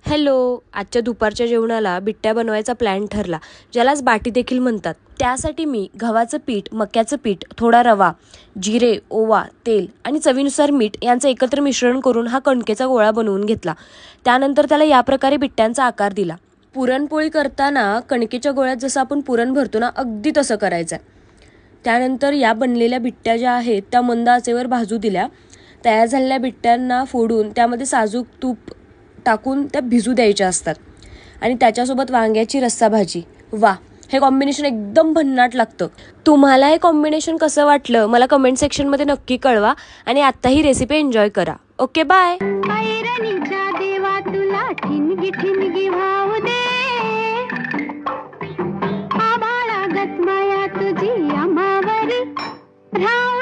Hello. आजच्या दुपारच्या जेवणाला बिट्ट्या बनवायचा प्लॅन ठरला, ज्यालाच बाटी देखील म्हणतात. त्यासाठी मी गव्हाचं पीठ, मक्याचं पीठ, थोडा रवा, जिरे, ओवा, तेल आणि चवीनुसार मीठ यांचं एकत्र मिश्रण करून हा कणकेचा गोळा बनवून घेतला. त्यानंतर त्याला या प्रकारे बिट्ट्यांचा आकार दिला. पुरणपोळी करताना कणकेच्या गोळ्यात जसं आपण पुरण भरतो ना, अगदी तसं करायचं आहे. त्यानंतर या बनलेल्या बिट्ट्या ज्या आहेत त्या मंद आचेवर भाजू दिल्या. तयार झालेल्या बिट्ट्यांना फोडून त्यामध्ये साजूक तूप टाकून त्या भिजू द्यायच्या असतात आणि त्याच्यासोबत वांग्याची रस्सा भाजी. वा, हे कॉम्बिनेशन एकदम भन्नाट लागतं. तुम्हाला हे कॉम्बिनेशन कसं वाटलं मला कमेंट सेक्शनमध्ये नक्की कळवा आणि आत्ता ही रेसिपी एन्जॉय करा. Okay, bye. ऐरणीच्या देवा तुला ठिणगी ठिणगी वाहू दे, आभाळागत माया तुझी आम्हावरी राहू